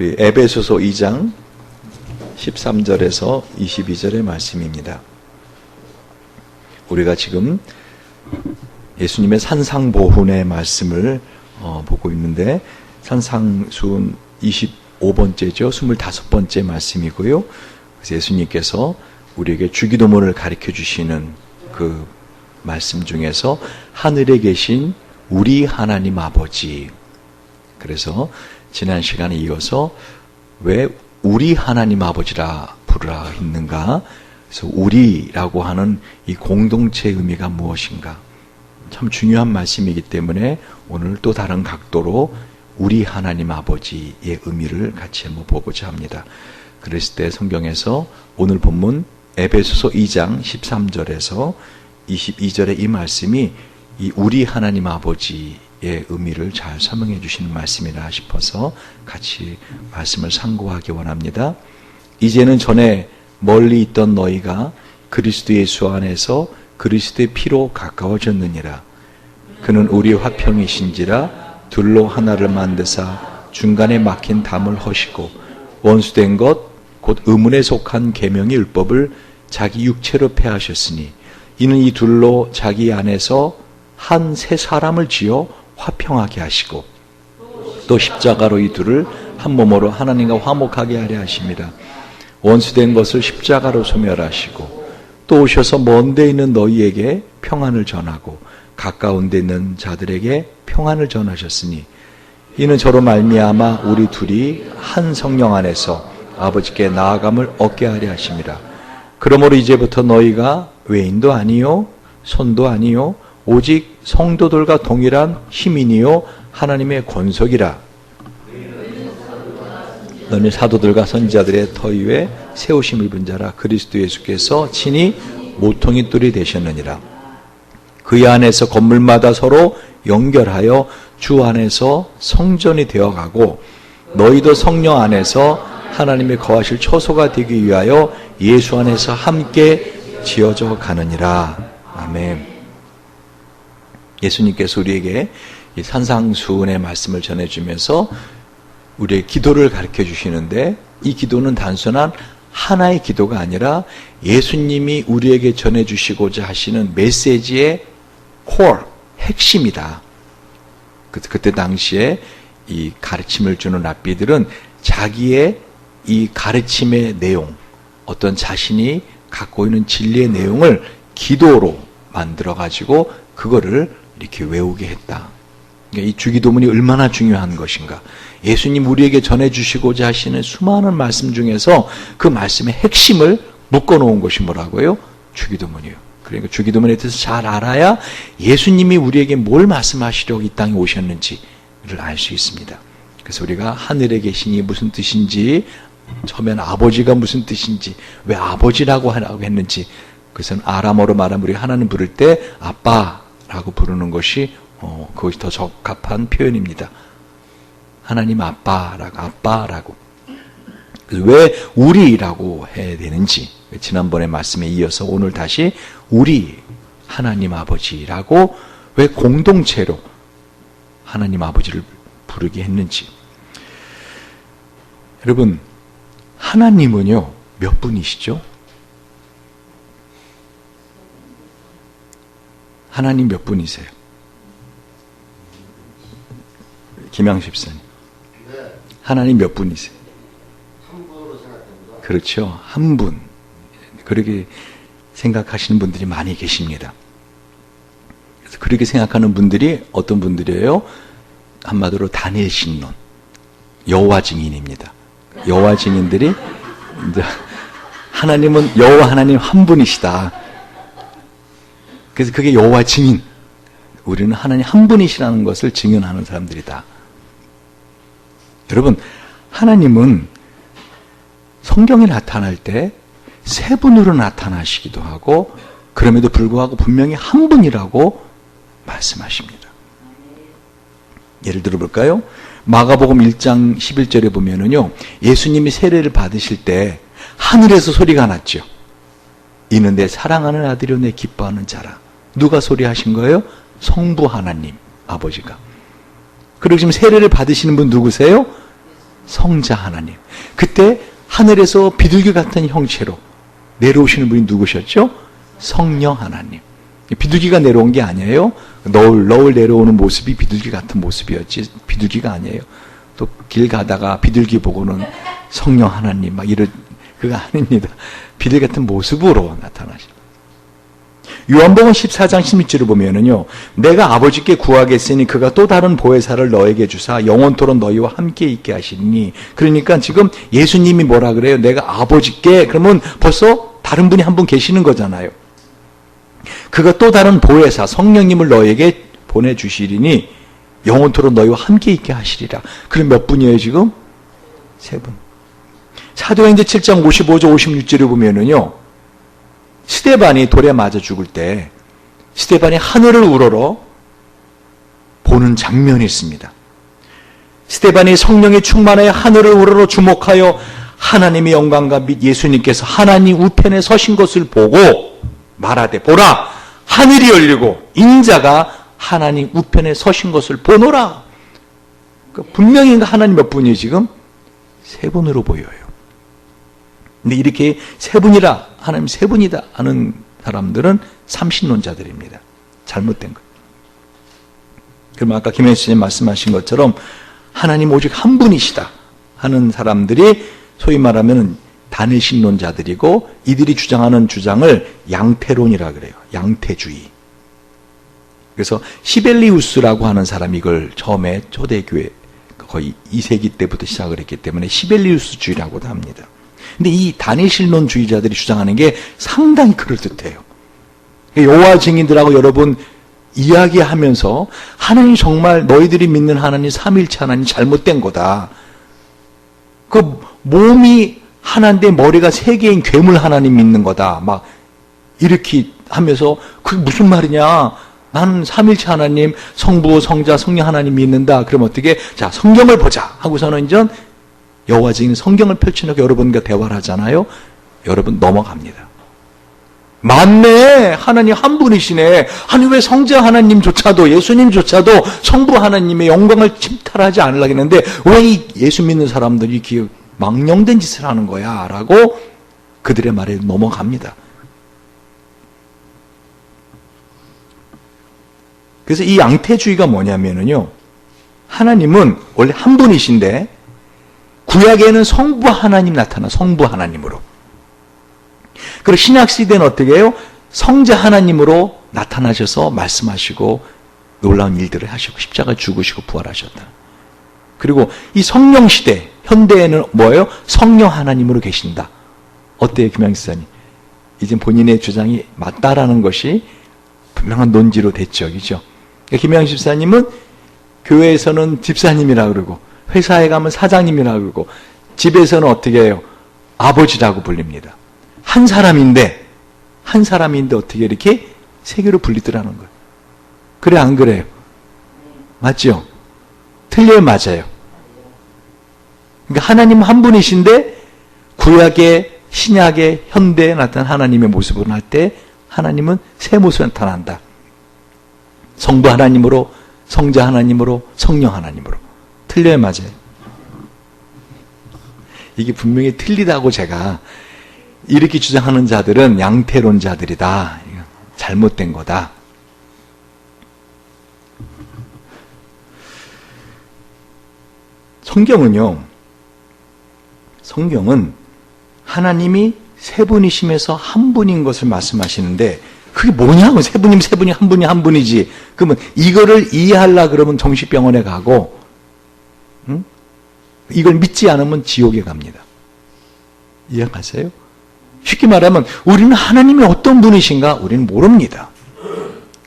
우리 에베소서 2장 13절에서 22절의 말씀입니다. 우리가 지금 예수님의 산상보훈의 말씀을 보고 있는데, 산상수훈 25번째죠. 25번째 말씀이고요. 그래서 예수님께서 우리에게 주기도문을 가르쳐 주시는 그 말씀 중에서 하늘에 계신 우리 하나님 아버지, 그래서 지난 시간에 이어서 왜 우리 하나님 아버지라 부르라 했는가, 그래서 우리라고 하는 이 공동체의 의미가 무엇인가, 참 중요한 말씀이기 때문에 오늘 또 다른 각도로 우리 하나님 아버지의 의미를 같이 한번 보고자 합니다. 그랬을 때 성경에서 오늘 본문 에베소서 2장 13절에서 22절의 이 말씀이 이 우리 하나님 아버지의 의미를 잘 설명해 주시는 말씀이라 싶어서 같이 말씀을 상고하기 원합니다. 이제는 전에 멀리 있던 너희가 그리스도 예수 안에서 그리스도의 피로 가까워졌느니라. 그는 우리 화평이신지라 둘로 하나를 만드사 중간에 막힌 담을 허시고 원수된 것 곧 의문에 속한 계명의 율법을 자기 육체로 폐하셨으니 이는 이 둘로 자기 안에서 한 새 사람을 지어 화평하게 하시고 또 십자가로 이 둘을 한 몸으로 하나님과 화목하게 하려 하심이라. 원수된 것을 십자가로 소멸하시고 또 오셔서 먼 데 있는 너희에게 평안을 전하고 가까운 데 있는 자들에게 평안을 전하셨으니 이는 저로 말미암아 우리 둘이 한 성령 안에서 아버지께 나아감을 얻게 하려 하심이라. 그러므로 이제부터 너희가 외인도 아니요 손도 아니요 오직 성도들과 동일한 시민이요 하나님의 권속이라. 너는 사도들과 선지자들의 터 위에 세우심을 입은 자라. 그리스도 예수께서 친히 모퉁이 돌이 되셨느니라. 그 안에서 건물마다 서로 연결하여 주 안에서 성전이 되어가고 너희도 성령 안에서 하나님의 거하실 처소가 되기 위하여 예수 안에서 함께 지어져 가느니라. 아멘. 예수님께서 우리에게 이 산상수훈의 말씀을 전해주면서 우리의 기도를 가르쳐 주시는데, 이 기도는 단순한 하나의 기도가 아니라 예수님이 우리에게 전해주시고자 하시는 메시지의 콜, 핵심이다. 그때 당시에 이 가르침을 주는 랍비들은 자기의 이 가르침의 내용, 어떤 자신이 갖고 있는 진리의 내용을 기도로 만들어가지고 그거를 이렇게 외우게 했다. 그러니까 이 주기도문이 얼마나 중요한 것인가. 예수님 우리에게 전해주시고자 하시는 수많은 말씀 중에서 그 말씀의 핵심을 묶어놓은 것이 뭐라고요? 주기도문이에요. 그러니까 주기도문에 대해서 잘 알아야 예수님이 우리에게 뭘 말씀하시려고 이 땅에 오셨는지를 알 수 있습니다. 그래서 우리가 하늘에 계시니 무슨 뜻인지, 처음엔 아버지가 무슨 뜻인지, 왜 아버지라고 하라고 했는지, 그것은 아람어로 말하면 우리가 하나님 부를 때 아빠라고 부르는 것이 그것이 더 적합한 표현입니다. 하나님 아빠라고. 그래서 왜 우리라고 해야 되는지, 지난번의 말씀에 이어서 오늘 다시 우리 하나님 아버지라고 왜 공동체로 하나님 아버지를 부르게 했는지. 여러분, 하나님은요 몇 분이시죠? 하나님 몇 분이세요? 김양수 집사님, 하나님 몇 분이세요? 한 분으로 생각합니다. 그렇죠, 한 분. 그렇게 생각하시는 분들이 많이 계십니다. 그래서 그렇게 생각하는 분들이 어떤 분들이에요? 한마디로 다니엘 신론, 여호와 증인입니다. 여호와 증인들이 이제 하나님은 여호와 하나님 한 분이시다. 그래서 그게 여호와 증인. 우리는 하나님 한 분이시라는 것을 증언하는 사람들이다. 여러분, 하나님은 성경에 나타날 때 세 분으로 나타나시기도 하고, 그럼에도 불구하고 분명히 한 분이라고 말씀하십니다. 예를 들어 볼까요? 마가복음 1장 11절에 보면은요, 예수님이 세례를 받으실 때 하늘에서 소리가 났죠. 이는 내 사랑하는 아들이요 내 기뻐하는 자라. 누가 소리하신 거예요? 성부 하나님 아버지가. 그리고 지금 세례를 받으시는 분 누구세요? 성자 하나님. 그때 하늘에서 비둘기 같은 형체로 내려오시는 분이 누구셨죠? 성령 하나님. 비둘기가 내려온 게 아니에요. 너울 내려오는 모습이 비둘기 같은 모습이었지 비둘기가 아니에요. 또 길 가다가 비둘기 보고는 성령 하나님 막 이런 그거 아닙니다. 비둘기 같은 모습으로 나타나시. 요한복음 14장 16절을 보면은요. 내가 아버지께 구하겠으니 그가 또 다른 보혜사를 너에게 주사 영원토록 너희와 함께 있게 하시니. 그러니까 지금 예수님이 뭐라 그래요? 내가 아버지께 그러면 벌써 다른 분이 한 분 계시는 거잖아요. 그가 또 다른 보혜사 성령님을 너에게 보내주시리니 영원토록 너희와 함께 있게 하시리라. 그럼 몇 분이에요 지금? 세 분. 사도행전 7장 55절 56절을 보면은요. 스데반이 돌에 맞아 죽을 때 스데반이 하늘을 우러러 보는 장면이 있습니다. 스데반이 성령에 충만하여 하늘을 우러러 주목하여 하나님의 영광과 및 예수님께서 하나님 우편에 서신 것을 보고 말하되 보라 하늘이 열리고 인자가 하나님 우편에 서신 것을 보노라. 그러니까 분명히 하나님 몇 분이에요 지금? 세 분으로 보여요. 근데 이렇게 세 분이라 하나님 세 분이다 하는 사람들은 삼신론자들입니다. 잘못된 거예요. 그럼 아까 김현수 선생님 말씀하신 것처럼 하나님 오직 한 분이시다 하는 사람들이 소위 말하면 단일신론자들이고 이들이 주장하는 주장을 양태론이라 그래요. 양태주의. 그래서 시벨리우스라고 하는 사람이 이걸 처음에 초대교회 거의 2세기 때부터 시작을 했기 때문에 시벨리우스주의라고도 합니다. 근데 이 단일신론주의자들이 주장하는 게 상당히 그럴듯해요. 여호와 증인들하고 여러분 이야기하면서 하나님 정말 너희들이 믿는 하나님 삼일체 하나님 잘못된 거다. 그 몸이 하나인데 머리가 세 개인 괴물 하나님 믿는 거다. 막 이렇게 하면서 그게 무슨 말이냐. 나는 삼일체 하나님 성부 성자 성령 하나님 믿는다. 그럼 어떻게 자 성경을 보자 하고서는 이제 여호와 증인 성경을 펼쳐놓고 여러분과 대화를 하잖아요. 여러분 넘어갑니다. 맞네. 하나님 한 분이시네. 아니 왜 성자 하나님조차도 예수님조차도 성부 하나님의 영광을 침탈하지 않으려고 했는데 왜 이 예수 믿는 사람들이 이렇게 망령된 짓을 하는 거야 라고 그들의 말에 넘어갑니다. 그래서 이 양태주의가 뭐냐면요. 하나님은 원래 한 분이신데 구약에는 성부 하나님 나타나 성부 하나님으로. 그리고 신약시대는 어떻게 해요? 성자 하나님으로 나타나셔서 말씀하시고 놀라운 일들을 하시고 십자가 죽으시고 부활하셨다. 그리고 이 성령시대 현대에는 뭐예요? 성령 하나님으로 계신다. 어때요 김양희 집사님? 이제 본인의 주장이 맞다라는 것이 분명한 논지로 됐죠. 그죠? 김양희 집사님은 교회에서는 집사님이라고 그러고 회사에 가면 사장님이라고 그러고 집에서는 어떻게 해요? 아버지라고 불립니다. 한 사람인데 어떻게 이렇게 세 개로 분리더라는 거예요. 그래 안 그래요? 맞죠? 틀려요 맞아요? 그러니까 하나님 한 분이신데 구약의 신약의 현대에 나타난 하나님의 모습을 할 때 하나님은 세 모습으로 나타난다. 성부 하나님으로 성자 하나님으로 성령 하나님으로. 틀려요 맞아요? 이게 분명히 틀리다고 제가 이렇게 주장하는 자들은 양태론자들이다. 잘못된 거다. 성경은 하나님이 세 분이심에서 한 분인 것을 말씀하시는데 그게 뭐냐고 세 분이 한 분이 한 분이지. 그러면 이거를 이해하려 그러면 정신병원에 가고 이걸 믿지 않으면 지옥에 갑니다. 이해가세요? 쉽게 말하면 우리는 하나님이 어떤 분이신가 우리는 모릅니다.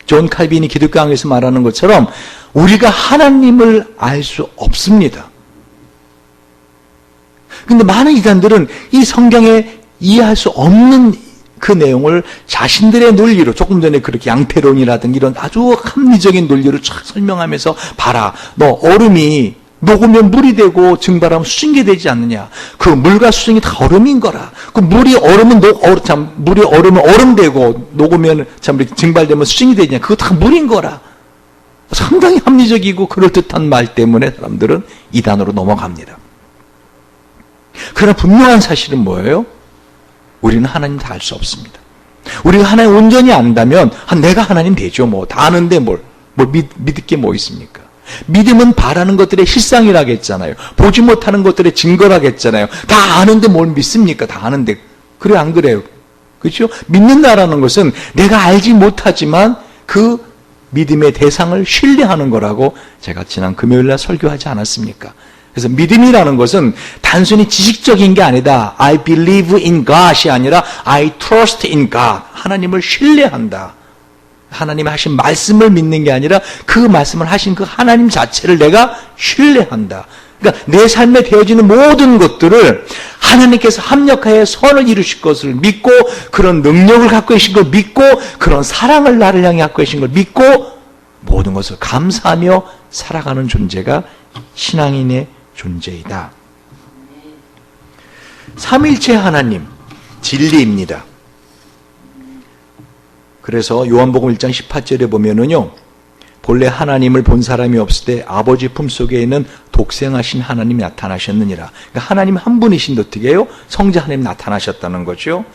존 칼빈이 기독교학에서 말하는 것처럼 우리가 하나님을 알 수 없습니다. 근데 많은 이단들은 이 성경에 이해할 수 없는 그 내용을 자신들의 논리로 조금 전에 그렇게 양태론이라든지 이런 아주 합리적인 논리로 쫙 설명하면서 봐라 너 얼음이 녹으면 물이 되고 증발하면 수증기 되지 않느냐. 그 물과 수증이 다 얼음인 거라. 그 물이 얼음은 물이 얼음은 얼음 되고 녹으면 참 이렇게 증발되면 수증이 되냐. 그거 다 물인 거라. 상당히 합리적이고 그럴듯한 말 때문에 사람들은 이단으로 넘어갑니다. 그러나 분명한 사실은 뭐예요? 우리는 하나님 다 알 수 없습니다. 우리가 하나님 온전히 안다면 내가 하나님 되죠. 뭐 다 아는데 뭘 믿을 게 뭐 있습니까? 믿음은 바라는 것들의 실상이라겠잖아요. 보지 못하는 것들의 증거라겠잖아요. 다 아는데 뭘 믿습니까? 다 아는데. 그래 안 그래요? 그렇죠? 믿는다라는 것은 내가 알지 못하지만 그 믿음의 대상을 신뢰하는 거라고 제가 지난 금요일날 설교하지 않았습니까? 그래서 믿음이라는 것은 단순히 지식적인 게 아니다. I believe in God이 아니라 I trust in God. 하나님을 신뢰한다. 하나님이 하신 말씀을 믿는 게 아니라 그 말씀을 하신 그 하나님 자체를 내가 신뢰한다. 그러니까 내 삶에 되어지는 모든 것들을 하나님께서 합력하여 선을 이루실 것을 믿고 그런 능력을 갖고 계신 걸 믿고 그런 사랑을 나를 향해 갖고 계신 걸 믿고 모든 것을 감사하며 살아가는 존재가 신앙인의 존재이다. 삼일체 하나님, 진리입니다. 그래서 요한복음 1장 18절에 보면은요, 본래 하나님을 본 사람이 없을 때 아버지 품속에 있는 독생하신 하나님이 나타나셨느니라. 그러니까 하나님 한 분이신데 어떻게 해요? 성자 하나님 나타나셨다는 거죠.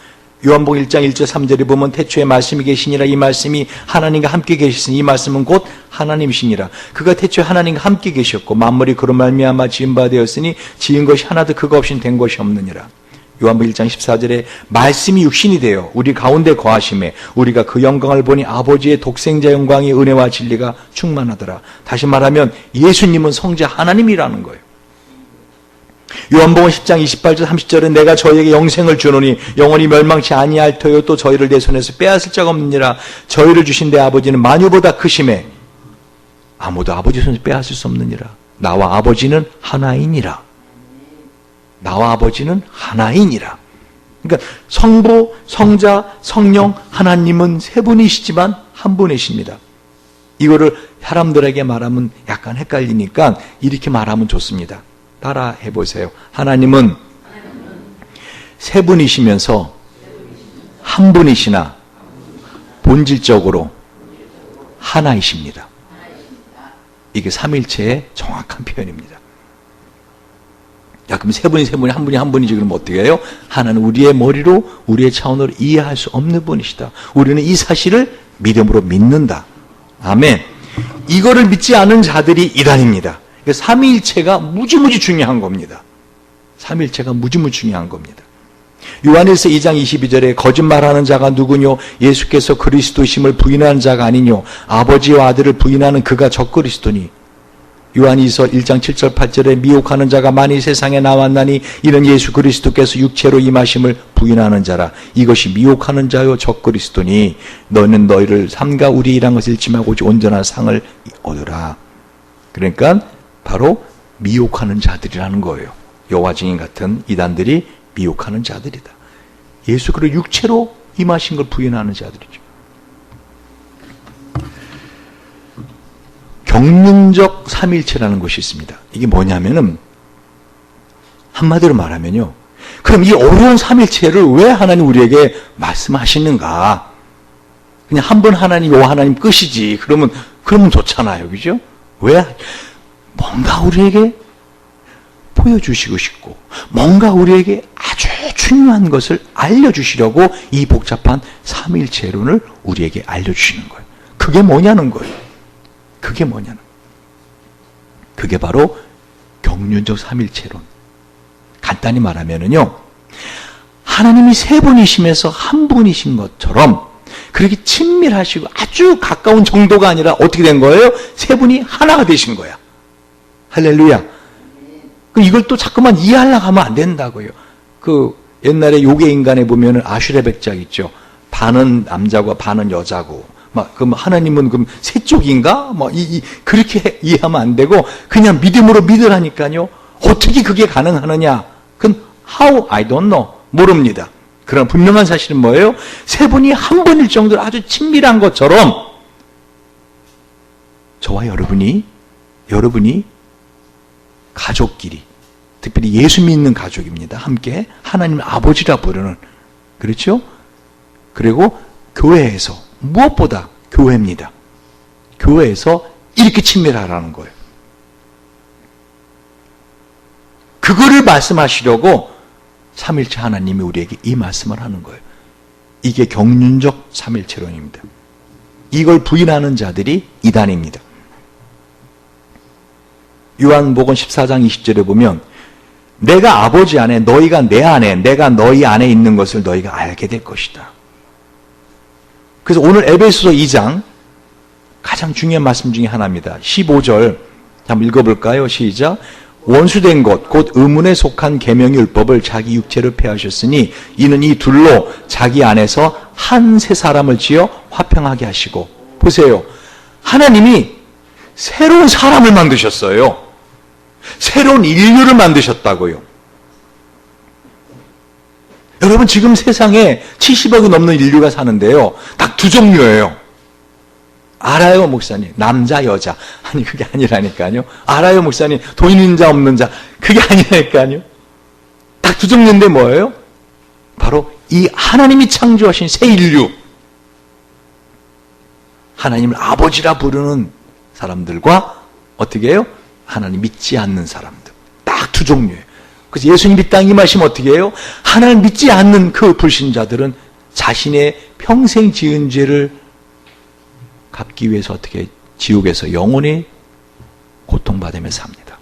요한복음 1장 1절 3절에 보면 태초에 말씀이 계시니라. 이 말씀이 하나님과 함께 계시으니 이 말씀은 곧 하나님이시니라. 그가 태초에 하나님과 함께 계셨고 만물이 그로 말미암아 지은 바 되었으니 지은 것이 하나도 그가 없인 된 것이 없느니라. 요한복음 1장 14절에 말씀이 육신이 되어 우리 가운데 거하심에 우리가 그 영광을 보니 아버지의 독생자 영광이 은혜와 진리가 충만하더라. 다시 말하면 예수님은 성자 하나님이라는 거예요. 요한복음 10장 28절 30절은 내가 저희에게 영생을 주노니 영원히 멸망치 아니할 터요 또 저희를 내 손에서 빼앗을 자가 없느니라. 저희를 주신 내 아버지는 만유보다 크심에 아무도 아버지 손에서 빼앗을 수 없느니라. 나와 아버지는 하나이니라. 나와 아버지는 하나이니라. 그러니까 성부, 성자, 성령, 하나님은 세 분이시지만 한 분이십니다. 이거를 사람들에게 말하면 약간 헷갈리니까 이렇게 말하면 좋습니다. 따라 해보세요. 하나님은 세 분이시면서 한 분이시나 본질적으로 하나이십니다. 이게 삼일체의 정확한 표현입니다. 야, 그럼 세 분이 한 분이 한 분이지 그러면 어떻게 해요? 하나는 우리의 머리로 우리의 차원으로 이해할 수 없는 분이시다. 우리는 이 사실을 믿음으로 믿는다. 아멘. 이거를 믿지 않은 자들이 이단입니다. 삼위일체가 무지무지 중요한 겁니다. 삼위일체가 무지무지 중요한 겁니다. 요한일서 2장 22절에 거짓말하는 자가 누구뇨? 예수께서 그리스도심을 부인하는 자가 아니뇨? 아버지와 아들을 부인하는 그가 적그리스도니. 요한이서 1장 7절 8절에 미혹하는 자가 많이 세상에 나왔나니 이는 예수 그리스도께서 육체로 임하심을 부인하는 자라. 이것이 미혹하는 자요 적그리스도니 너는 너희를 삼가 우리 일한 것을 잃지 말고 오직 온전한 상을 얻으라. 그러니까 바로 미혹하는 자들이라는 거예요. 여호와 증인 같은 이단들이 미혹하는 자들이다. 예수 그리스도 육체로 임하신 걸 부인하는 자들이죠. 경륜적 삼일체라는 것이 있습니다. 이게 뭐냐면은 한마디로 말하면요. 그럼 이 어려운 삼일체를 왜 하나님 우리에게 말씀하시는가? 그냥 한 분 하나님, 요 하나님 끝이지. 그러면 좋잖아요. 그죠? 왜? 뭔가 우리에게 보여주시고 싶고 뭔가 우리에게 아주 중요한 것을 알려주시려고 이 복잡한 삼일체론을 우리에게 알려주시는 거예요. 그게 뭐냐는 거예요. 그게 뭐냐는 거예요. 그게 바로 경륜적 삼일체론. 간단히 말하면은요, 하나님이 세 분이시면서 한 분이신 것처럼 그렇게 친밀하시고 아주 가까운 정도가 아니라 어떻게 된 거예요? 세 분이 하나가 되신 거야. 할렐루야. 이걸 또 자꾸만 이해하려고 하면 안 된다고요. 그 옛날에 요괴 인간에 보면은 아슈레 백작 있죠. 반은 남자고 반은 여자고. 그럼 하나님은 그럼 세 쪽인가? 그렇게 이해하면 안 되고 그냥 믿음으로 믿으라니까요. 어떻게 그게 가능하느냐? 그건 how? I don't know. 모릅니다. 그러나 분명한 사실은 뭐예요? 세 분이 한 분일 정도로 아주 친밀한 것처럼 저와 여러분이 가족끼리, 특별히 예수 믿는 가족입니다. 함께 하나님 아버지라 부르는, 그렇죠? 그리고 교회에서, 무엇보다 교회입니다. 교회에서 이렇게 친밀하라는 거예요. 그거를 말씀하시려고 삼일체 하나님이 우리에게 이 말씀을 하는 거예요. 이게 경륜적 삼일체론입니다. 이걸 부인하는 자들이 이단입니다. 요한복음 14장 20절에 보면 내가 아버지 안에 너희가 내 안에 내가 너희 안에 있는 것을 너희가 알게 될 것이다. 그래서 오늘 에베소서 2장 가장 중요한 말씀 중에 하나입니다. 15절 한번 읽어볼까요? 시작. 원수된 것 곧 의문에 속한 계명의 율법을 자기 육체로 폐하셨으니 이는 이 둘로 자기 안에서 한 새 사람을 지어 화평하게 하시고. 보세요. 하나님이 새로운 사람을 만드셨어요. 새로운 인류를 만드셨다고요. 여러분 지금 세상에 70억이 넘는 인류가 사는데요. 딱 두 종류예요. 알아요, 목사님? 남자, 여자. 아니, 그게 아니라니까요. 알아요, 목사님? 돈 있는 자, 없는 자. 그게 아니라니까요. 딱 두 종류인데 뭐예요? 바로 이 하나님이 창조하신 새 인류. 하나님을 아버지라 부르는 사람들과 어떻게 해요? 하나님 믿지 않는 사람들. 딱 두 종류예요. 그래서 예수님 이 땅에 임하시면 어떻게 해요? 하나님 믿지 않는 그 불신자들은 자신의 평생 지은 죄를 갚기 위해서 어떻게 지옥에서 영원히 고통받으면서 삽니다.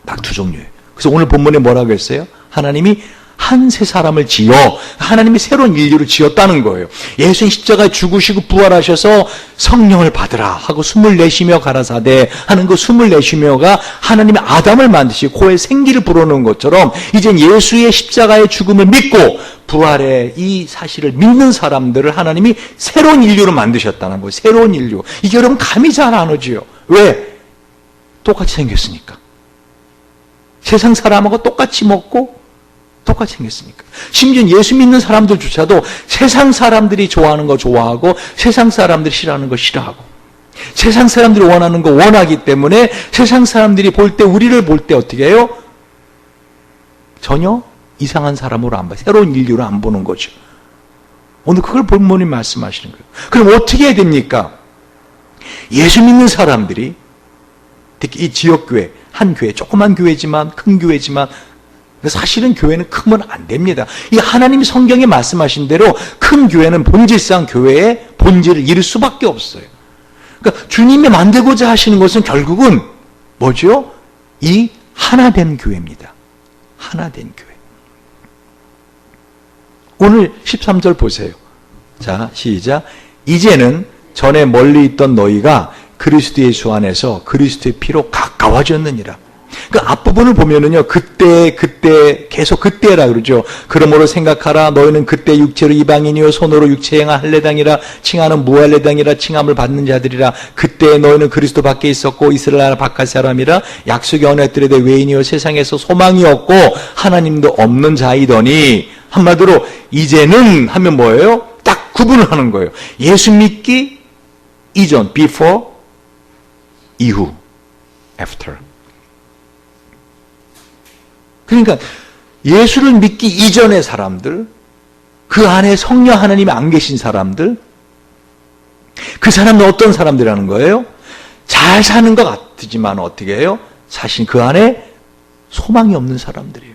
딱 두 종류예요. 그래서 오늘 본문에 뭐라고 했어요? 하나님이 한 새 사람을 지어 하나님이 새로운 인류를 지었다는 거예요. 예수님 십자가에 죽으시고 부활하셔서 성령을 받으라 하고 숨을 내쉬며 가라사대 하는 그 숨을 내쉬며가 하나님이 아담을 만드시고 코에 생기를 불어넣은 것처럼 이젠 예수의 십자가의 죽음을 믿고 부활의 이 사실을 믿는 사람들을 하나님이 새로운 인류로 만드셨다는 거예요. 새로운 인류. 이게 여러분 감이 잘 안 오지요. 왜? 똑같이 생겼으니까. 세상 사람하고 똑같이 먹고 똑같이 생겼으니까. 심지어 예수 믿는 사람들조차도 세상 사람들이 좋아하는 거 좋아하고 세상 사람들이 싫어하는 거 싫어하고 세상 사람들이 원하는 거 원하기 때문에 세상 사람들이 볼 때 우리를 볼 때 어떻게 해요? 전혀 이상한 사람으로 안 봐요. 새로운 인류로 안 보는 거죠. 오늘 그걸 본문이 말씀하시는 거예요. 그럼 어떻게 해야 됩니까? 예수 믿는 사람들이 특히 이 지역교회, 한 교회, 조그만 교회지만 큰 교회지만 사실은 교회는 크면 안 됩니다. 이 하나님이 성경에 말씀하신 대로 큰 교회는 본질상 교회의 본질을 잃을 수밖에 없어요. 그러니까 주님이 만들고자 하시는 것은 결국은 뭐죠? 이 하나된 교회입니다. 하나된 교회. 오늘 13절 보세요. 자, 시작. 이제는 전에 멀리 있던 너희가 그리스도 예수 안에서 그리스도의 피로 가까워졌느니라. 그 앞부분을 보면은요, 그때, 계속 그때라 그러죠. 그러므로 생각하라. 너희는 그때 육체로 이방인이요, 손으로 육체 행한 할례당이라, 칭하는 무할례당이라, 칭함을 받는 자들이라. 그때 너희는 그리스도 밖에 있었고, 이스라엘 나라 바깥 사람이라, 약속의 언약들에 대해 외인이요, 세상에서 소망이 없고, 하나님도 없는 자이더니, 한마디로, 이제는 하면 뭐예요? 딱 구분을 하는 거예요. 예수 믿기 이전, before, 이후, after. 그러니까 예수를 믿기 이전의 사람들, 그 안에 성령 하나님이 안 계신 사람들, 그 사람은 어떤 사람들이라는 거예요? 잘 사는 것 같지만 어떻게 해요? 사실 그 안에 소망이 없는 사람들이에요.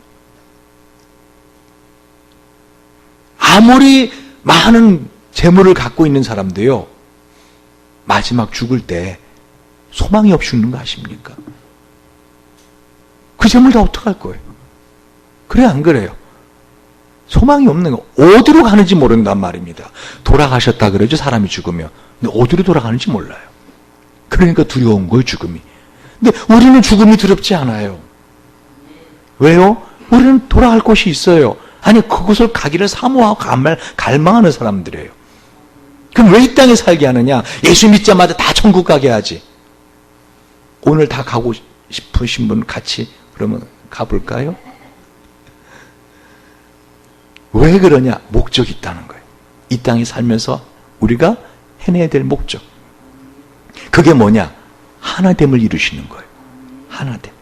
아무리 많은 재물을 갖고 있는 사람도요, 마지막 죽을 때 소망이 없이 죽는 거 아십니까? 그 재물 다 어떡할 거예요? 그래 안 그래요? 소망이 없는 거. 어디로 가는지 모른단 말입니다. 돌아가셨다 그러죠, 사람이 죽으면. 근데 어디로 돌아가는지 몰라요. 그러니까 두려운 거예요, 죽음이. 근데 우리는 죽음이 두렵지 않아요. 왜요? 우리는 돌아갈 곳이 있어요. 아니, 그곳을 가기를 사모하고 갈망하는 사람들이에요. 그럼 왜 이 땅에 살게 하느냐? 예수 믿자마자 다 천국 가게 하지. 오늘 다 가고 싶으신 분 같이 그러면 가볼까요? 왜 그러냐? 목적이 있다는 거예요. 이 땅에 살면서 우리가 해내야 될 목적. 그게 뭐냐? 하나됨을 이루시는 거예요. 하나됨.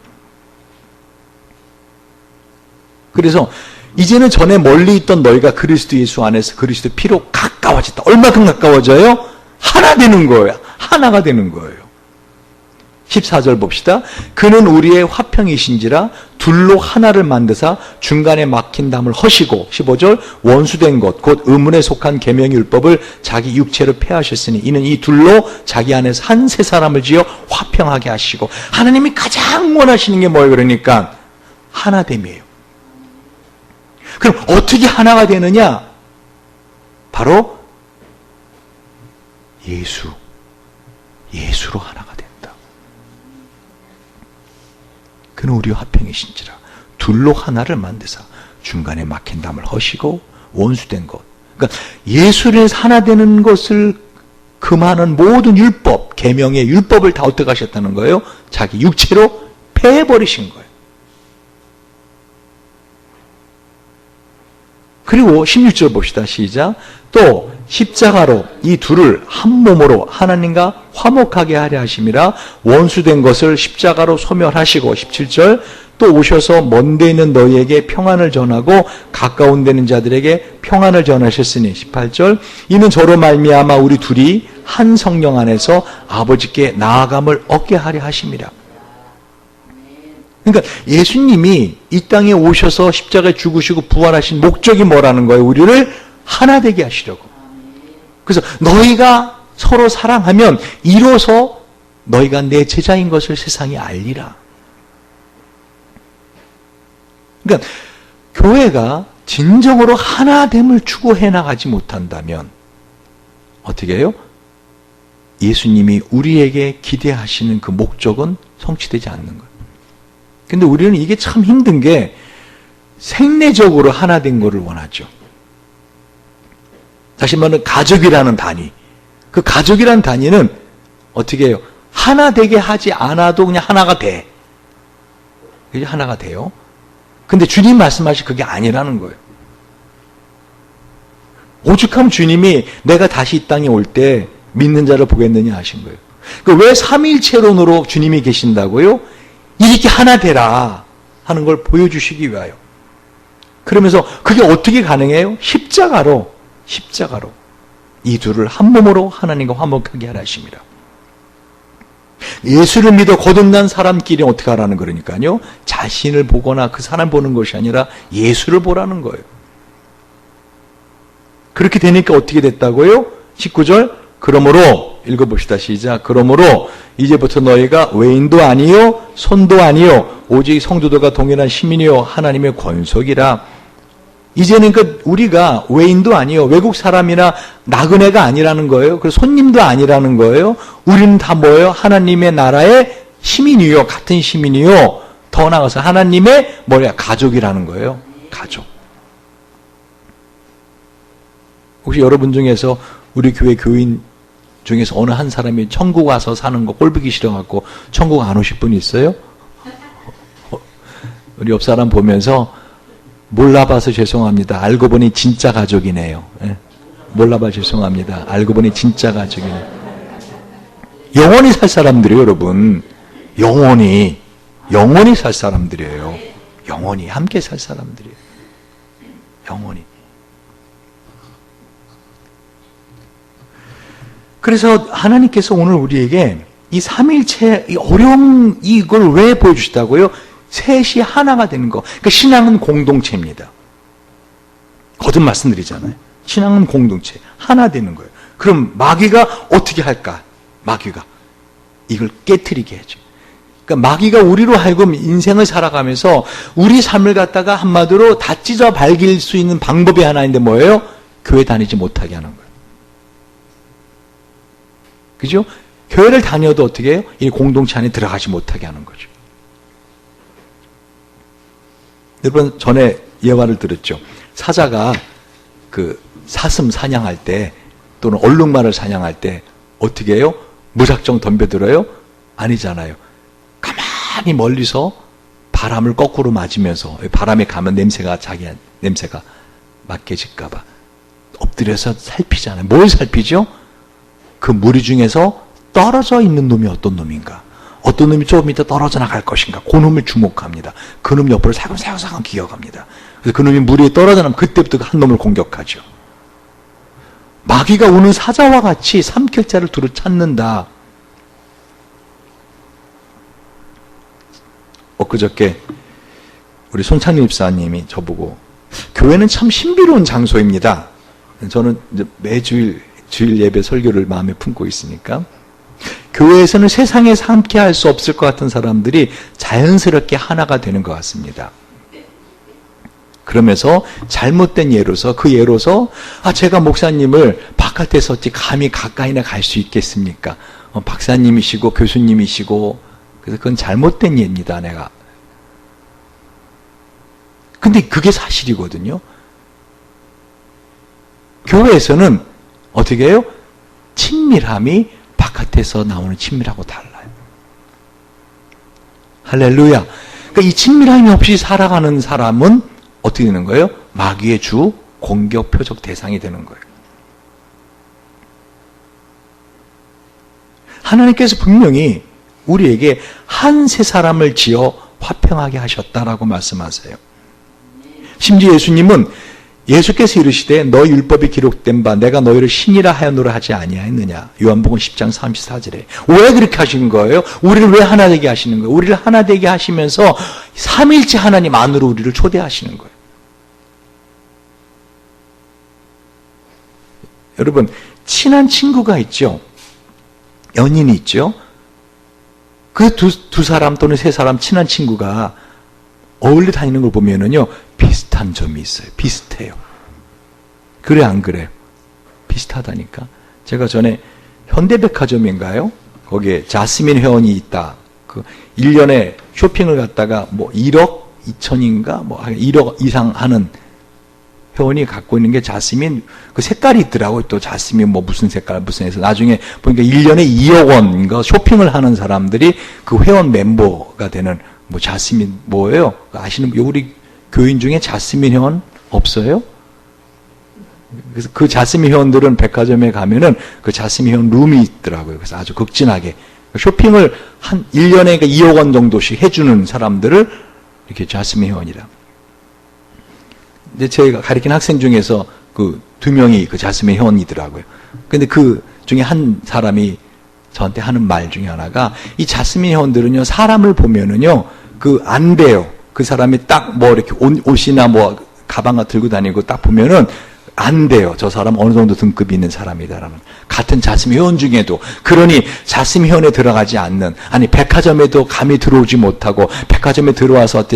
그래서 이제는 전에 멀리 있던 너희가 그리스도 예수 안에서 그리스도 피로 가까워졌다. 얼마큼 가까워져요? 하나 되는 거예요. 하나가 되는 거예요. 14절 봅시다. 그는 우리의 화평이신지라 둘로 하나를 만드사 중간에 막힌 담을 허시고 15절 원수된 것 곧 의문에 속한 계명의 율법을 자기 육체로 폐하셨으니 이는 이 둘로 자기 안에서 한 세 사람을 지어 화평하게 하시고 하나님이 가장 원하시는 게 뭐예요? 그러니까 하나됨이에요. 그럼 어떻게 하나가 되느냐? 바로 예수로 하나가 된다. 그는 우리와 화평이신지라 둘로 하나를 만드사 중간에 막힌 담을 허시고 원수된 것. 그러니까 예수를 하나 되는 것을 금하는 모든 율법, 계명의 율법을 다 어떻게 하셨다는 거예요? 자기 육체로 패해버리신 거예요. 그리고 16절 봅시다. 시작. 또 십자가로 이 둘을 한 몸으로 하나님과 화목하게 하려 하심이라 원수된 것을 십자가로 소멸하시고 17절 또 오셔서 먼 데 있는 너희에게 평안을 전하고 가까운 데 있는 자들에게 평안을 전하셨으니 18절 이는 저로 말미암아 우리 둘이 한 성령 안에서 아버지께 나아감을 얻게 하려 하심이라. 그러니까 예수님이 이 땅에 오셔서 십자가에 죽으시고 부활하신 목적이 뭐라는 거예요? 우리를 하나 되게 하시려고. 그래서 너희가 서로 사랑하면 이로써 너희가 내 제자인 것을 세상에 알리라. 그러니까 교회가 진정으로 하나됨을 추구해 나가지 못한다면 어떻게 해요? 예수님이 우리에게 기대하시는 그 목적은 성취되지 않는 거예요. 근데 우리는 이게 참 힘든 게 생내적으로 하나 된 거를 원하죠. 다시 말하면 가족이라는 단위. 그 가족이라는 단위는 어떻게 해요? 하나 되게 하지 않아도 그냥 하나가 돼. 그게 하나가 돼요. 근데 주님 말씀하신 그게 아니라는 거예요. 오죽하면 주님이 내가 다시 이 땅에 올 때 믿는 자를 보겠느냐 하신 거예요. 그러니까 왜 삼위일체론으로 주님이 계신다고요? 이렇게 하나 되라 하는 걸 보여주시기 위하여. 그러면서 그게 어떻게 가능해요? 십자가로 이 둘을 한 몸으로 하나님과 화목하게 하라 하십니다. 예수를 믿어 거듭난 사람끼리 어떻게 하라는 거니까요? 자신을 보거나 그 사람 보는 것이 아니라 예수를 보라는 거예요. 그렇게 되니까 어떻게 됐다고요? 19절 그러므로 읽어봅시다. 시작. 그러므로 이제부터 너희가 외인도 아니요 손도 아니요 오직 성도들과 동일한 시민이요 하나님의 권속이라. 이제는 우리가 외인도 아니요 외국 사람이나 나그네가 아니라는 거예요. 그리고 손님도 아니라는 거예요. 우리는 다 뭐예요? 하나님의 나라의 시민이요 같은 시민이요 더 나아가서 하나님의 가족이라는 거예요. 가족. 혹시 여러분 중에서 우리 교회 교인 중에서 어느 한 사람이 천국 와서 사는 거 꼴보기 싫어갖고 천국 안 오실 분이 있어요? 우리 옆 사람 보면서 몰라봐서 죄송합니다. 알고 보니 진짜 가족이네요. 예? 몰라봐 죄송합니다. 알고 보니 진짜 가족이네요. 영원히 살 사람들이에요, 여러분. 영원히 살 사람들이에요. 영원히 함께 살 사람들이에요. 영원히. 그래서 하나님께서 오늘 우리에게 이 삼일체 이 어려운 이걸 왜 보여주시다고요? 셋이 하나가 되는 거. 그러니까 신앙은 공동체입니다. 거듭 말씀드리잖아요. 신앙은 공동체. 하나 되는 거예요. 그럼 마귀가 어떻게 할까? 마귀가 이걸 깨트리게 해줘. 그러니까 마귀가 우리로 하여금 인생을 살아가면서 우리 삶을 갖다가 한마디로 다 찢어 발길 수 있는 방법이 하나인데 뭐예요? 교회 다니지 못하게 하는 거예요. 그죠? 교회를 다녀도 어떻게 해요? 이 공동체 안에 들어가지 못하게 하는 거죠. 여러분 전에 예화를 들었죠. 사자가 그 사슴 사냥할 때 또는 얼룩말을 사냥할 때 어떻게 해요? 무작정 덤벼들어요? 아니잖아요. 가만히 멀리서 바람을 거꾸로 맞으면서 바람에 가면 자기 냄새가 맡게 질까봐 엎드려서 살피잖아요. 뭘 살피죠? 그 무리 중에서 떨어져 있는 놈이 어떤 놈인가? 어떤 놈이 조금 이따 떨어져 나갈 것인가? 그 놈을 주목합니다. 그 놈 옆으로 사근사근 기어갑니다. 그래서 그 놈이 무리에 떨어져 나면 그때부터 한 놈을 공격하죠. 마귀가 오는 사자와 같이 삼킬 자를 두루 찾는다. 엊그저께 우리 손창림 집사님이 저보고 교회는 참 신비로운 장소입니다. 저는 이제 매주일 주일 예배 설교를 마음에 품고 있으니까 교회에서는 세상에서 함께 할 수 없을 것 같은 사람들이 자연스럽게 하나가 되는 것 같습니다. 그러면서 잘못된 예로서 그 예로서 제가 목사님을 바깥에서 어찌 감히 가까이나 갈 수 있겠습니까? 박사님이시고 교수님이시고 그래서 그건 잘못된 예입니다. 내가. 근데 그게 사실이거든요. 교회에서는 어떻게 해요? 친밀함이 바깥에서 나오는 친밀하고 달라요. 할렐루야. 그러니까 이 친밀함이 없이 살아가는 사람은 어떻게 되는 거예요? 마귀의 주 공격 표적 대상이 되는 거예요. 하나님께서 분명히 우리에게 한 세 사람을 지어 화평하게 하셨다라고 말씀하세요. 심지어 예수께서 이르시되 너 율법이 기록된 바 내가 너희를 신이라 하였노라 하지 아니하였느냐. 요한복음 10장 34절에. 왜 그렇게 하신 거예요? 우리를 왜 하나 되게 하시는 거예요? 우리를 하나 되게 하시면서 삼일째 하나님 안으로 우리를 초대하시는 거예요. 여러분, 친한 친구가 있죠. 연인이 있죠. 그 두 사람 또는 세 사람 친한 친구가 어울려 다니는 걸 보면은요, 비슷한 점이 있어요. 비슷해요. 그래, 안 그래요? 비슷하다니까. 제가 전에 현대백화점인가요? 거기에 자스민 회원이 있다. 1년에 쇼핑을 갔다가 1억 2천인가? 1억 이상 하는 회원이 갖고 있는 게 자스민, 그 색깔이 있더라고요. 또 자스민 무슨 색깔, 무슨 해서. 나중에 보니까 1년에 2억 원인가 쇼핑을 하는 사람들이 그 회원 멤버가 되는 자스민 뭐예요? 아시는, 우리 교인 중에 자스민 회원 없어요? 그래서 그 자스민 회원들은 백화점에 가면은 그 자스민 회원 룸이 있더라고요. 그래서 아주 극진하게. 쇼핑을 한 1년에 2억 원 정도씩 해주는 사람들을 이렇게 자스민 회원이라. 근데 제가 가르친 학생 중에서 그 2명이 그 자스민 회원이더라고요. 근데 그 중에 한 사람이 저한테 하는 말 중에 하나가, 이 자스민 회원들은요, 사람을 보면은요, 안 돼요. 그 사람이 딱 이렇게 옷이나 가방 같은 들고 다니고 딱 보면은 안 돼요. 저 사람 어느 정도 등급이 있는 사람이다라는. 같은 자스민 회원 중에도. 그러니 자스민 회원에 들어가지 않는, 백화점에도 감히 들어오지 못하고, 백화점에 들어와서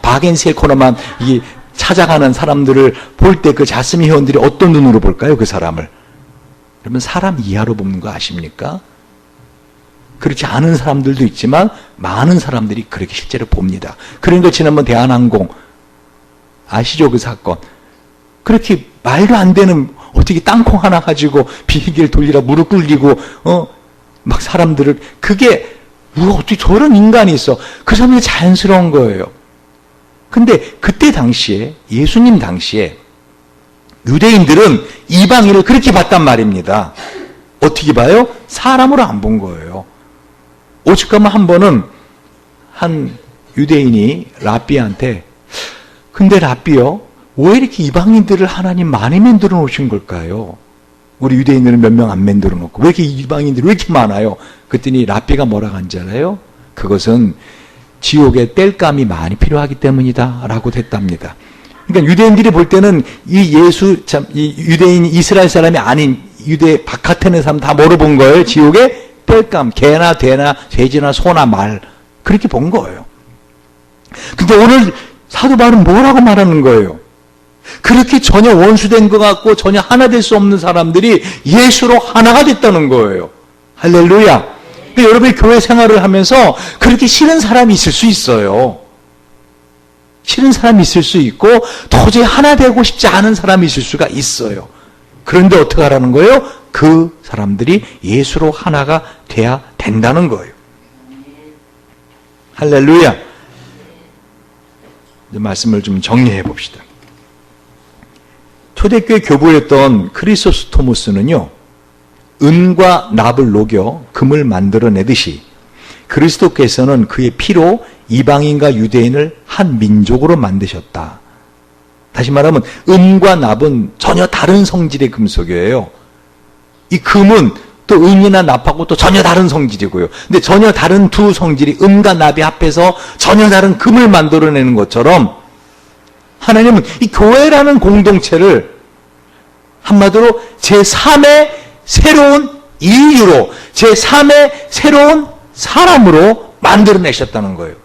바겐 세일 코너만 찾아가는 사람들을 볼 때 그 자스민 회원들이 어떤 눈으로 볼까요? 그 사람을. 그러면 사람 이하로 보는 거 아십니까? 그렇지 않은 사람들도 있지만 많은 사람들이 그렇게 실제로 봅니다. 그러니까 지난번 대한항공 아시죠? 그 사건. 그렇게 말도 안 되는, 어떻게 땅콩 하나 가지고 비행기를 돌리라 무릎 꿇리고 막 사람들을, 그게 어떻게 저런 인간이 있어. 그 사람이 자연스러운 거예요. 근데 그때 당시에, 예수님 당시에 유대인들은 이방인을 그렇게 봤단 말입니다. 어떻게 봐요? 사람으로 안 본 거예요. 오죽하면 한 번은 한 유대인이 랍비한테, 근데 랍비요, 왜 이렇게 이방인들을 하나님 많이 만들어 놓으신 걸까요? 우리 유대인들은 몇 명 안 만들어 놓고 왜 이렇게 이방인들이 왜 이렇게 많아요? 그랬더니 랍비가 뭐라고 한지 알아요? 그것은 지옥에 땔감이 많이 필요하기 때문이다 라고 했답니다. 그러니까 유대인들이 볼 때는 이 유대인, 이스라엘 사람이 아닌 유대 바깥에 있는 사람 다 뭐로 본 거예요? 지옥에 땔감, 개나 돼나 돼지나 소나 말, 그렇게 본 거예요. 근데 오늘 사도 바울은 뭐라고 말하는 거예요? 그렇게 전혀 원수된 것 같고 전혀 하나 될 수 없는 사람들이 예수로 하나가 됐다는 거예요. 할렐루야. 그러니까 여러분이 교회 생활을 하면서 그렇게 싫은 사람이 있을 수 있어요. 싫은 사람이 있을 수 있고 도저히 하나 되고 싶지 않은 사람이 있을 수가 있어요. 그런데 어떻게 하라는 거예요? 그 사람들이 예수로 하나가 돼야 된다는 거예요. 할렐루야. 이제 말씀을 좀 정리해 봅시다. 초대교회 교부였던 크리소스토무스는요, 은과 납을 녹여 금을 만들어내듯이 그리스도께서는 그의 피로 이방인과 유대인을 한 민족으로 만드셨다. 다시 말하면 은과 납은 전혀 다른 성질의 금속이에요. 이 금은 또 음이나 납하고 또 전혀 다른 성질이고요. 근데 전혀 다른 두 성질이 음과 납이 합해서 전혀 다른 금을 만들어내는 것처럼 하나님은 이 교회라는 공동체를 한마디로 제3의 새로운 인류로, 제3의 새로운 사람으로 만들어내셨다는 거예요.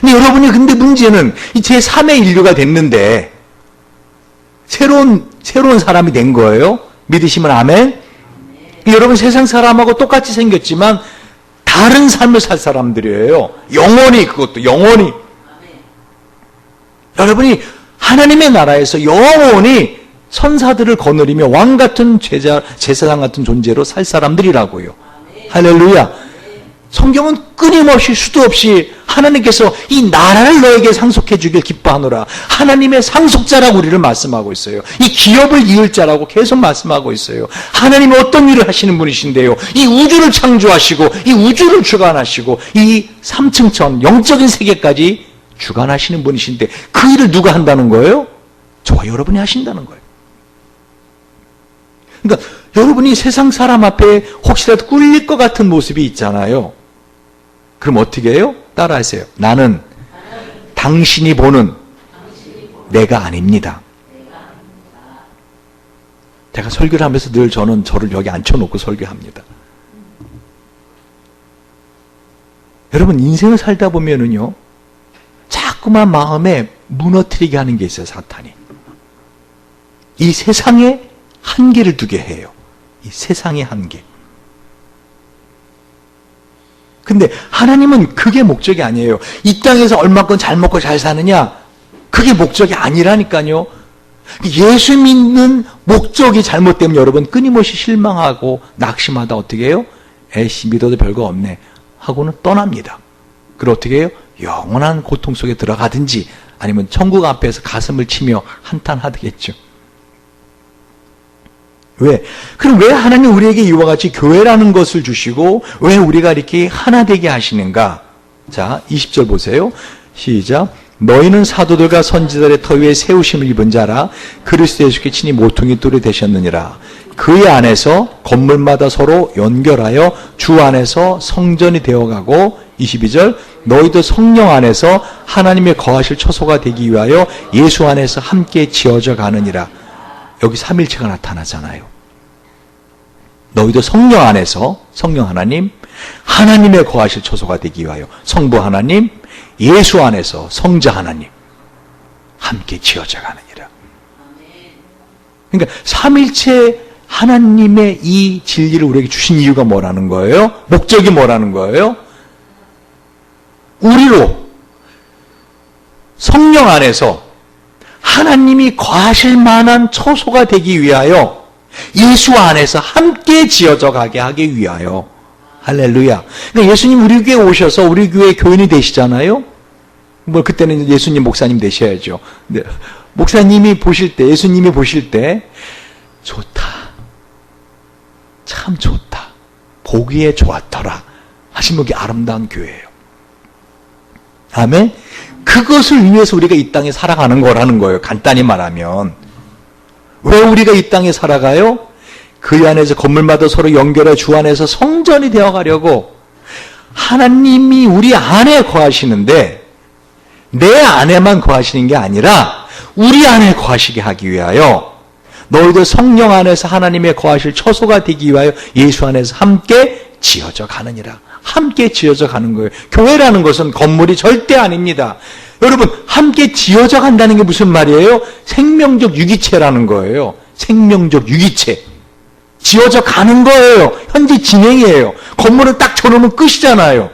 근데 여러분이 근데 문제는 이 제3의 인류가 됐는데 새로운 사람이 된 거예요. 믿으시면 아멘. 여러분 세상 사람하고 똑같이 생겼지만 다른 삶을 살 사람들이에요. 영원히, 그것도 영원히. 여러분이 하나님의 나라에서 영원히 선사들을 거느리며 왕 같은 제사장 같은 존재로 살 사람들이라고요. 할렐루야. 성경은 끊임없이 수도 없이 하나님께서 이 나라를 너에게 상속해 주길 기뻐하노라. 하나님의 상속자라고 우리를 말씀하고 있어요. 이 기업을 이을 자라고 계속 말씀하고 있어요. 하나님이 어떤 일을 하시는 분이신데요. 이 우주를 창조하시고 이 우주를 주관하시고 이 3층천 영적인 세계까지 주관하시는 분이신데 그 일을 누가 한다는 거예요? 저와 여러분이 하신다는 거예요. 그러니까 여러분이 세상 사람 앞에 혹시라도 꿀릴 것 같은 모습이 있잖아요. 그럼 어떻게 해요? 따라하세요. 나는 당신이 보는 내가 아닙니다. 제가 설교를 하면서 늘 저는 저를 여기 앉혀놓고 설교합니다. 여러분 인생을 살다 보면은요 자꾸만 마음에 무너뜨리게 하는 게 있어요. 사탄이. 이 세상에 한계를 두게 해요. 이 세상의 한계. 근데 하나님은 그게 목적이 아니에요. 이 땅에서 얼마큼 잘 먹고 잘 사느냐 그게 목적이 아니라니까요. 예수 믿는 목적이 잘못되면 여러분 끊임없이 실망하고 낙심하다 어떻게 해요? 에이씨 믿어도 별거 없네 하고는 떠납니다. 그리고 어떻게 해요? 영원한 고통 속에 들어가든지 아니면 천국 앞에서 가슴을 치며 한탄하겠죠. 왜? 그럼 왜 하나님 우리에게 이와 같이 교회라는 것을 주시고 왜 우리가 이렇게 하나 되게 하시는가? 자, 20절 보세요. 시작. 너희는 사도들과 선지자들의 터 위에 세우심을 입은 자라 그리스도 예수께 친히 모퉁이 돌이 되셨느니라. 그의 안에서 건물마다 서로 연결하여 주 안에서 성전이 되어가고 22절 너희도 성령 안에서 하나님의 거하실 처소가 되기 위하여 예수 안에서 함께 지어져 가느니라. 여기 삼일체가 나타나잖아요. 너희도 성령 안에서 성령 하나님, 하나님의 거하실 처소가 되기 위하여 성부 하나님, 예수 안에서 성자 하나님 함께 지어져 가느니라. 그러니까 삼일체 하나님의 이 진리를 우리에게 주신 이유가 뭐라는 거예요? 목적이 뭐라는 거예요? 우리로 성령 안에서 하나님이 거하실 만한 처소가 되기 위하여 예수 안에서 함께 지어져 가게 하기 위하여. 할렐루야. 그러니까 예수님 우리 교회에 오셔서 우리 교회 교인이 되시잖아요. 뭐 그때는 예수님 목사님 되셔야죠. 근데 목사님이 보실 때, 예수님이 보실 때 좋다. 참 좋다. 보기에 좋았더라. 하시는 게 아름다운 교회예요. 아멘. 그것을 위해서 우리가 이 땅에 살아가는 거라는 거예요. 간단히 말하면. 왜 우리가 이 땅에 살아가요? 그 안에서 건물마다 서로 연결해 주 안에서 성전이 되어가려고. 하나님이 우리 안에 거하시는데 내 안에만 거하시는 게 아니라 우리 안에 거하시게 하기 위하여 너희들 성령 안에서 하나님의 거하실 처소가 되기 위하여 예수 안에서 함께 지어져 가느니라. 함께 지어져 가는 거예요. 교회라는 것은 건물이 절대 아닙니다. 여러분 함께 지어져 간다는 게 무슨 말이에요? 생명적 유기체라는 거예요. 생명적 유기체. 지어져 가는 거예요. 현재 진행이에요. 건물을 딱 쳐놓으면 끝이잖아요.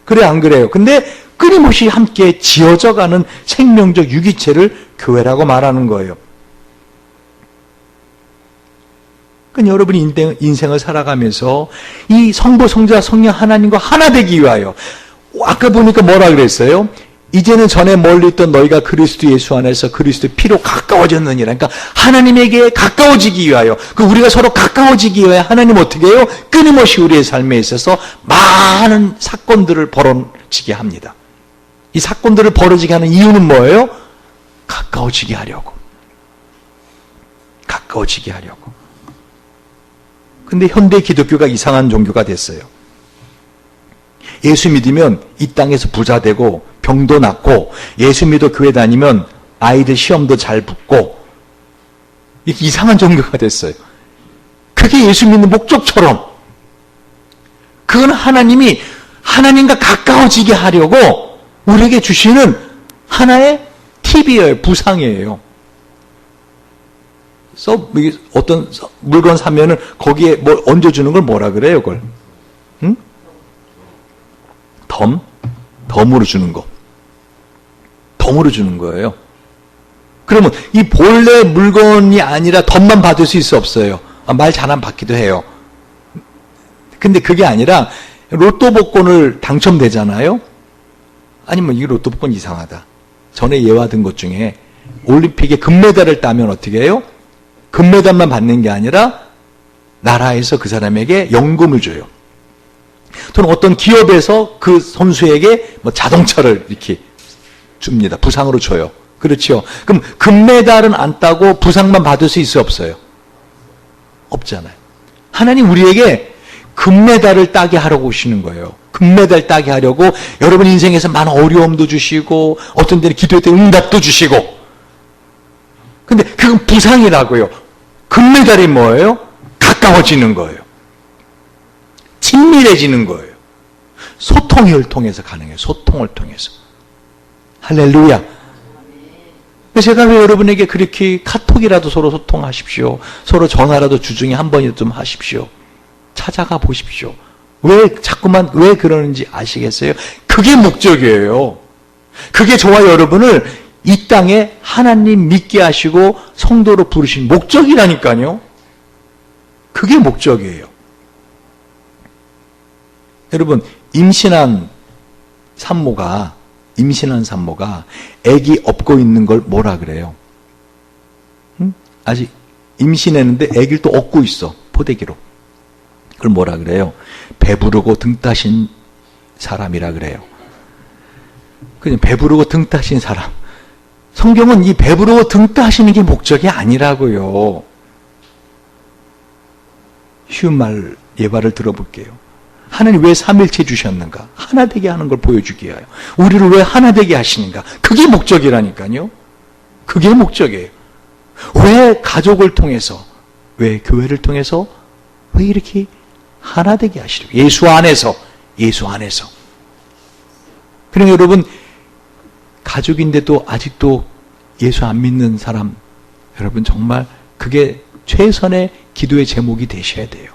그래 안 그래요? 근데 끊임없이 함께 지어져 가는 생명적 유기체를 교회라고 말하는 거예요. 그러니까 여러분이 인생을 살아가면서 이 성부, 성자, 성령 하나님과 하나 되기 위하여 아까 보니까 뭐라 그랬어요? 이제는 전에 멀리 있던 너희가 그리스도 예수 안에서 그리스도의 피로 가까워졌느니라. 그러니까 하나님에게 가까워지기 위하여 우리가 서로 가까워지기 위하여 하나님 어떻게 해요? 끊임없이 우리의 삶에 있어서 많은 사건들을 벌어지게 합니다. 이 사건들을 벌어지게 하는 이유는 뭐예요? 가까워지게 하려고. 가까워지게 하려고. 근데 현대 기독교가 이상한 종교가 됐어요. 예수 믿으면 이 땅에서 부자 되고 병도 낫고, 예수 믿어 교회 다니면 아이들 시험도 잘 붙고, 이렇게 이상한 종교가 됐어요. 그게 예수 믿는 목적처럼. 그건 하나님이 하나님과 가까워지게 하려고 우리에게 주시는 하나의 팁이에요. 부상이에요. 그래서 어떤 물건 사면은 거기에 뭘 얹어주는 걸 뭐라 그래요, 그걸? 응? 덤으로 주는 거. 덤으로 주는 거예요. 그러면 이 본래 물건이 아니라 덤만 받을 수 있어 없어요? 말 잘하면 받기도 해요. 근데 그게 아니라 로또 복권을 당첨되잖아요? 아니면 이 로또 복권 이상하다. 전에 예화든 것 중에 올림픽에 금메달을 따면 어떻게 해요? 금메달만 받는 게 아니라 나라에서 그 사람에게 연금을 줘요. 또는 어떤 기업에서 그 선수에게 뭐 자동차를 이렇게 줍니다. 부상으로 줘요. 그렇죠. 그럼 금메달은 안 따고 부상만 받을 수 있어 없어요? 없잖아요. 하나님 우리에게 금메달을 따게 하려고 오시는 거예요. 금메달 따게 하려고 여러분 인생에서 많은 어려움도 주시고 어떤 데는 기도할 때 응답도 주시고. 근데 그건 부상이라고요. 금메달이 뭐예요? 가까워지는 거예요. 친밀해지는 거예요. 소통을 통해서 가능해요. 소통을 통해서. 할렐루야. 제가 왜 여러분에게 그렇게 카톡이라도 서로 소통하십시오. 서로 전화라도 주중에 한 번이라도 좀 하십시오. 찾아가 보십시오. 왜 그러는지 아시겠어요? 그게 목적이에요. 그게 저와 여러분을 이 땅에 하나님 믿게 하시고 성도로 부르신 목적이라니까요. 그게 목적이에요. 여러분, 임신한 산모가 아기 업고 있는 걸 뭐라 그래요? 응? 아직 임신했는데 아기를 또 업고 있어. 포대기로. 그걸 뭐라 그래요? 배부르고 등 따신 사람이라 그래요. 그냥 배부르고 등 따신 사람. 성경은 이 배부르고 등 따시는 게 목적이 아니라고요. 쉬운 말, 예화를 들어볼게요. 하나님 왜 삼일체 주셨는가? 하나 되게 하는 걸 보여주기 위하여. 우리를 왜 하나 되게 하시는가? 그게 목적이라니까요. 그게 목적이에요. 왜 가족을 통해서, 왜 교회를 통해서, 왜 이렇게 하나 되게 하시려고? 예수 안에서. 그러니까 여러분, 가족인데도 아직도 예수 안 믿는 사람, 여러분 정말 그게 최선의 기도의 제목이 되셔야 돼요.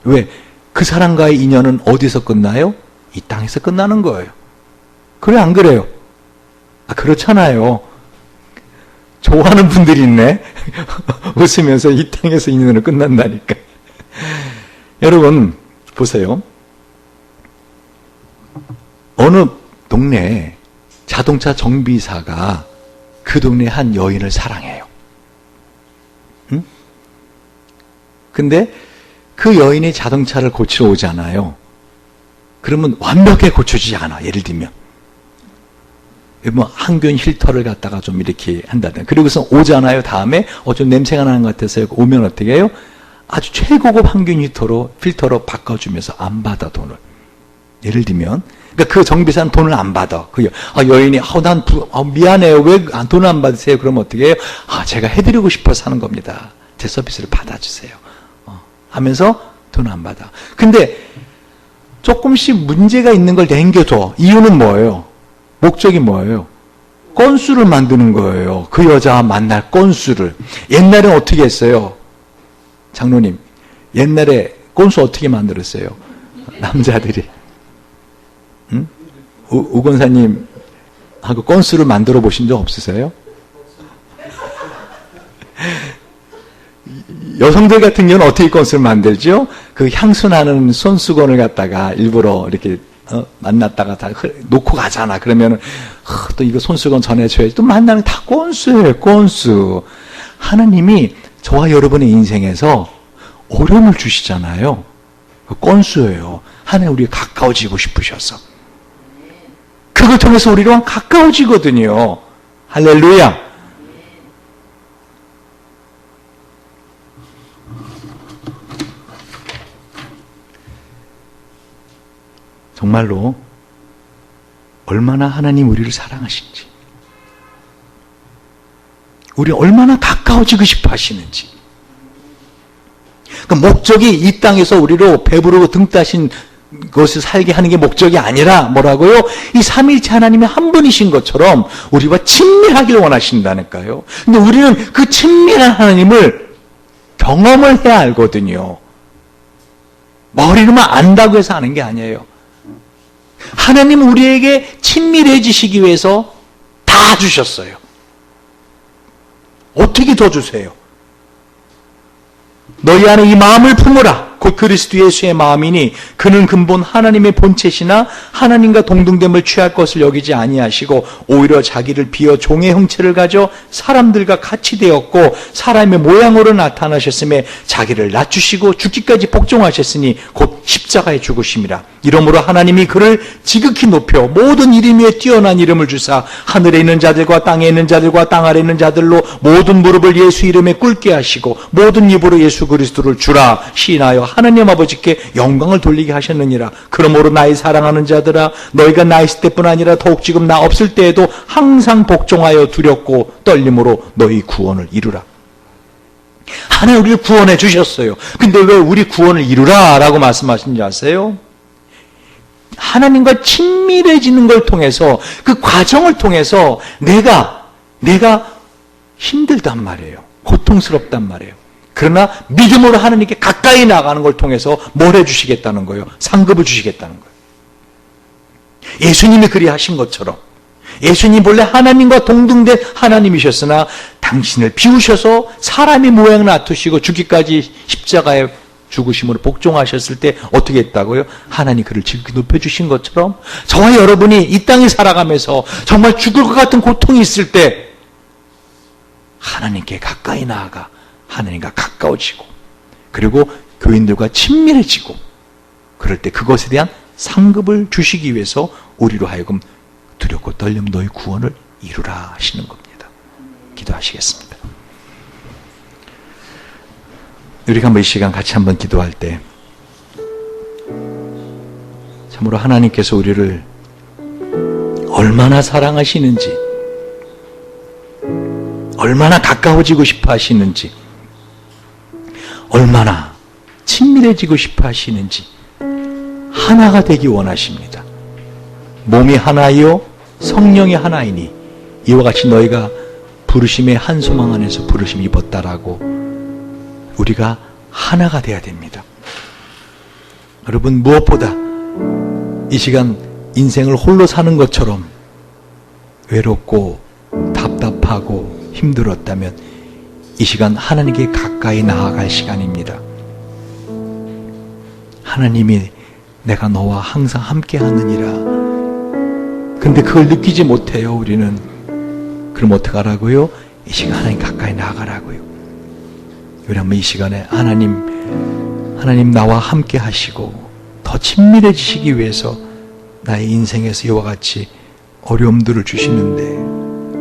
왜? 그 사람과의 인연은 어디서 끝나요? 이 땅에서 끝나는 거예요. 그래, 안 그래요? 그렇잖아요. 좋아하는 분들이 있네. 웃으면서 이 땅에서 인연으로 끝난다니까. 여러분, 보세요. 어느 동네에 자동차 정비사가 그 동네 한 여인을 사랑해요. 응? 근데 그 여인이 자동차를 고치러 오잖아요. 그러면 완벽하게 고쳐지지 않아. 예를 들면 뭐 항균 힐터를 갖다가 좀 이렇게 한다든가. 그리고서 오잖아요. 다음에 좀 냄새가 나는 것 같아서 오면 어떻게 해요? 아주 최고급 항균 필터로 바꿔주면서 안 받아, 돈을. 예를 들면 그러니까 그 정비사는 돈을 안 받아. 그 여인이 난 미안해요. 왜 돈을 안 받으세요? 그러면 어떻게 해요? 제가 해드리고 싶어서 하는 겁니다. 제 서비스를 받아주세요. 하면서 돈 안 받아. 근데 조금씩 문제가 있는 걸 남겨둬. 이유는 뭐예요? 목적이 뭐예요? 건수를 만드는 거예요. 그 여자와 만날 건수를. 옛날엔 어떻게 했어요? 장로님, 옛날에 건수 어떻게 만들었어요? 남자들이. 응? 우 권사님하고 건수를 만들어 보신 적 없으세요? 여성들 같은 경우는 어떻게 건수를 만들죠? 그 향수 나는 손수건을 갖다가 일부러 이렇게 만났다가 다 놓고 가잖아. 그러면은 또 이거 손수건 전해줘야지. 또 만나는 다 건수예요. 건수. 하나님이 저와 여러분의 인생에서 어려움을 주시잖아요. 그 건수예요. 하나님 우리가 가까워지고 싶으셔서. 그걸 통해서 우리랑 가까워지거든요. 할렐루야. 정말로 얼마나 하나님 우리를 사랑하신지, 우리 얼마나 가까워지고 싶어 하시는지, 그 목적이 이 땅에서 우리로 배부르고 등 따신 것을 살게 하는 게 목적이 아니라 뭐라고요? 이 삼위일체 하나님이 한 분이신 것처럼 우리와 친밀하길 원하신다니까요. 근데 우리는 그 친밀한 하나님을 경험을 해야 알거든요. 머리로만 안다고 해서 아는 게 아니에요. 하나님은 우리에게 친밀해지시기 위해서 다 주셨어요. 어떻게 더 주세요? 너희 안에 이 마음을 품으라. 곧 그리스도 예수의 마음이니 그는 근본 하나님의 본체시나 하나님과 동등됨을 취할 것을 여기지 아니하시고 오히려 자기를 비어 종의 형체를 가져 사람들과 같이 되었고 사람의 모양으로 나타나셨음에 자기를 낮추시고 죽기까지 복종하셨으니 곧 십자가에 죽으심이라. 이러므로 하나님이 그를 지극히 높여 모든 이름 위에 뛰어난 이름을 주사 하늘에 있는 자들과 땅에 있는 자들과 땅 아래 있는 자들로 모든 무릎을 예수 이름에 꿇게 하시고 모든 입으로 예수 그리스도를 주라 시인하여 하나님 아버지께 영광을 돌리게 하셨느니라. 그러므로 나의 사랑하는 자들아 너희가 나 있을 때뿐 아니라 더욱 지금 나 없을 때에도 항상 복종하여 두렵고 떨림으로 너희 구원을 이루라. 하나님 우리를 구원해 주셨어요. 근데 왜 우리 구원을 이루라 라고 말씀하신지 아세요? 하나님과 친밀해지는 걸 통해서 그 과정을 통해서 내가 힘들단 말이에요. 고통스럽단 말이에요. 그러나 믿음으로 하나님께 가까이 나가는 걸 통해서 뭘 해주시겠다는 거예요? 상급을 주시겠다는 거예요. 예수님이 그리하신 것처럼 예수님 본래 하나님과 동등된 하나님이셨으나 당신을 비우셔서 사람의 모양을 놔두시고 죽기까지 십자가에 죽으심으로 복종하셨을 때 어떻게 했다고요? 하나님 그를 지극히 높여주신 것처럼 저와 여러분이 이 땅에 살아가면서 정말 죽을 것 같은 고통이 있을 때 하나님께 가까이 나아가 하나님과 가까워지고 그리고 교인들과 친밀해지고 그럴 때 그것에 대한 상급을 주시기 위해서 우리로 하여금 두렵고 떨림 너희 구원을 이루라 하시는 겁니다. 기도하시겠습니다. 우리가 이 시간 같이 한번 기도할 때 참으로 하나님께서 우리를 얼마나 사랑하시는지 얼마나 가까워지고 싶어 하시는지 얼마나 친밀해지고 싶어 하시는지 하나가 되기 원하십니다. 몸이 하나이요 성령이 하나이니 이와 같이 너희가 부르심의 한 소망 안에서 부르심 입었다라고 우리가 하나가 돼야 됩니다. 여러분 무엇보다 이 시간 인생을 홀로 사는 것처럼 외롭고 답답하고 힘들었다면 이 시간 하나님께 가까이 나아갈 시간입니다. 하나님이 내가 너와 항상 함께 하느니라. 근데 그걸 느끼지 못해요 우리는. 그럼 어떡하라고요? 이 시간 하나님 가까이 나아가라고요. 우리 한번 이 시간에 하나님 나와 함께 하시고 더 친밀해지시기 위해서 나의 인생에서 이와 같이 어려움들을 주시는데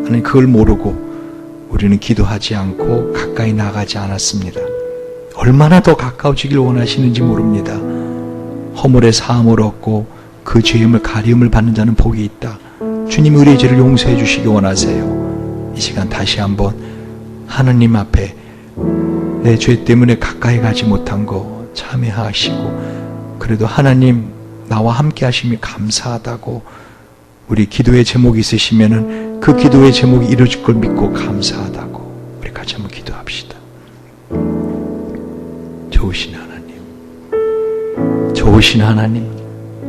하나님 그걸 모르고 우리는 기도하지 않고 가까이 나가지 않았습니다. 얼마나 더 가까워지길 원하시는지 모릅니다. 허물의 사함을 얻고 그 죄임을 가리움을 받는 자는 복이 있다. 주님 우리의 죄를 용서해 주시기 원하세요. 이 시간 다시 한번 하나님 앞에 내 죄 때문에 가까이 가지 못한 거 참회하시고 그래도 하나님 나와 함께 하심이 감사하다고 우리 기도의 제목이 있으시면은 그 기도의 제목이 이루어질 걸 믿고 감사하다고 우리 같이 한번 기도합시다. 좋으신 하나님, 좋으신 하나님,